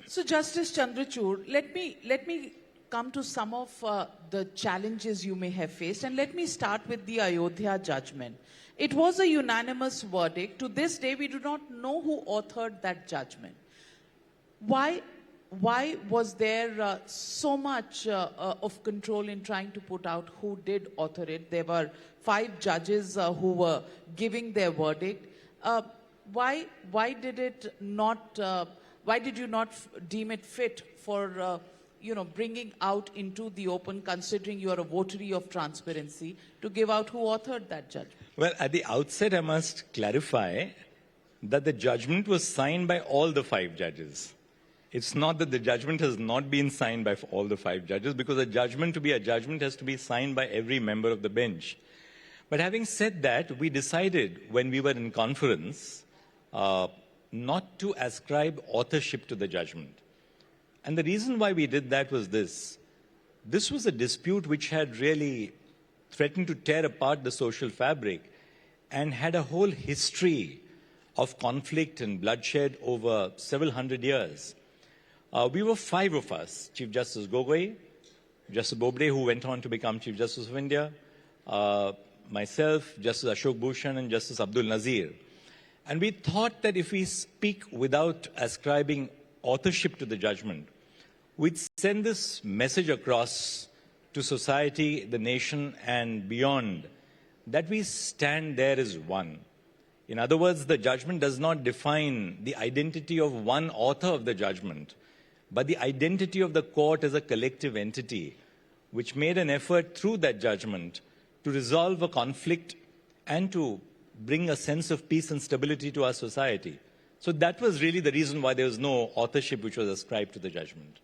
So, Justice Chandrachud, let me come to some of the challenges you may have faced, and let me start with the Ayodhya judgment. It was a unanimous verdict. To this day, we do not know who authored that judgment. Why was there so much of control in trying to put out who did author it? There were 5 judges who were giving their verdict. Why did you not deem it fit for bringing out into the open, considering you are a votary of transparency, to give out who authored that judgment? Well, at the outset, I must clarify that the judgment was signed by all the 5 judges. It's not that the judgment has not been signed by all the 5 judges, because a judgment, to be a judgment, has to be signed by every member of the bench. But having said that, we decided when we were in conference not to ascribe authorship to the judgment. And the reason why we did that was this. This was a dispute which had really threatened to tear apart the social fabric and had a whole history of conflict and bloodshed over several hundred years. We were 5 of us: Chief Justice Gogoi, Justice Bobde, who went on to become Chief Justice of India, myself, Justice Ashok Bhushan, and Justice Abdul Nazir. And we thought that if we speak without ascribing authorship to the judgment, we'd send this message across to society, the nation, and beyond, that we stand there as one. In other words, the judgment does not define the identity of one author of the judgment, but the identity of the court as a collective entity, which made an effort through that judgment to resolve a conflict and to bring a sense of peace and stability to our society. So that was really the reason why there was no authorship which was ascribed to the judgment.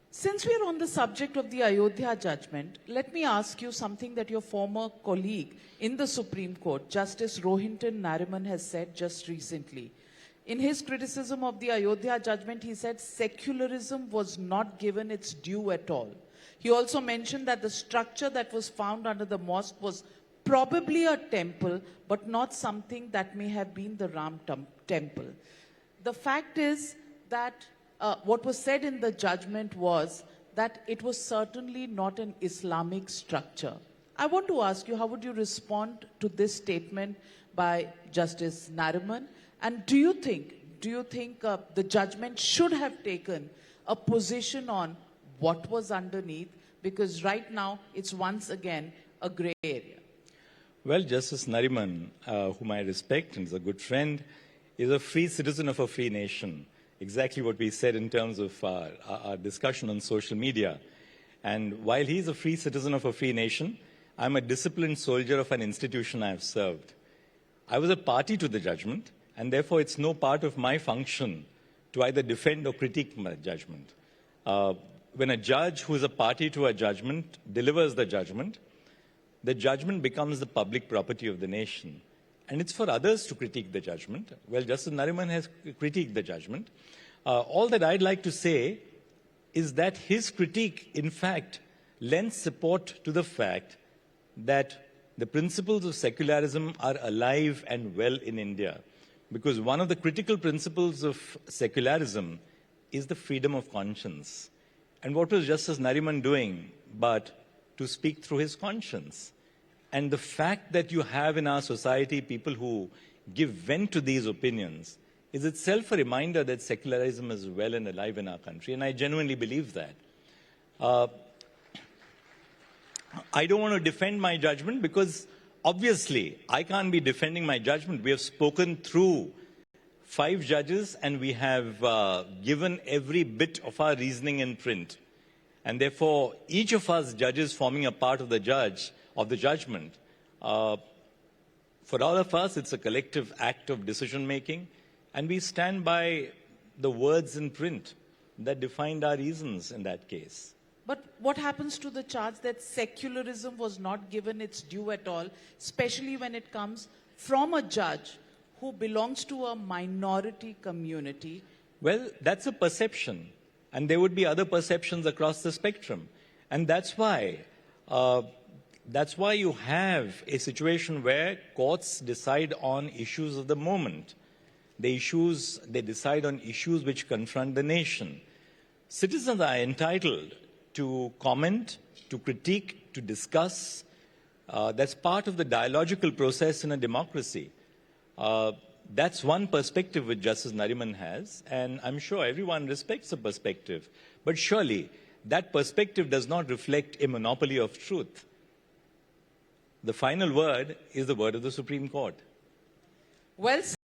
Since we are on the subject of the Ayodhya judgment, let me ask you something that your former colleague in the Supreme Court, Justice Rohinton Nariman, has said just recently. In his criticism of the Ayodhya judgment, he said secularism was not given its due at all. He also mentioned that the structure that was found under the mosque was probably a temple, but not something that may have been the Ram temple. The fact is that what was said in the judgment was that it was certainly not an Islamic structure. I want to ask you, how would you respond to this statement by Justice Nariman? And do you think the judgment should have taken a position on what was underneath? Because right now, it's once again a gray area. Well, Justice Nariman, whom I respect and is a good friend, is a free citizen of a free nation. Exactly what we said in terms of our discussion on social media. And while he's a free citizen of a free nation, I'm a disciplined soldier of an institution I have served. I was a party to the judgment, and therefore it's no part of my function to either defend or critique my judgment. When a judge who is a party to a judgment delivers the judgment becomes the public property of the nation. And it's for others to critique the judgment. Well, Justice Nariman has critiqued the judgment. All that I'd like to say is that his critique, in fact, lends support to the fact that the principles of secularism are alive and well in India. Because one of the critical principles of secularism is the freedom of conscience. And what was Justice Nariman doing but to speak through his conscience? And the fact that you have in our society people who give vent to these opinions is itself a reminder that secularism is well and alive in our country, and I genuinely believe that. I don't want to defend my judgment because obviously I can't be defending my judgment. We have spoken through 5 judges and we have given every bit of our reasoning in print. And therefore, each of us judges forming a part of the judgment, for all of us, it's a collective act of decision-making, and we stand by the words in print that defined our reasons in that case. But what happens to the charge that secularism was not given its due at all, especially when it comes from a judge who belongs to a minority community? Well, that's a perception, and there would be other perceptions across the spectrum. And that's why you have a situation where courts decide on issues of the moment. They decide on issues which confront the nation. Citizens are entitled to comment, to critique, to discuss. That's part of the dialogical process in a democracy. That's one perspective which Justice Nariman has, and I'm sure everyone respects the perspective. But surely, that perspective does not reflect a monopoly of truth. The final word is the word of the Supreme Court. Well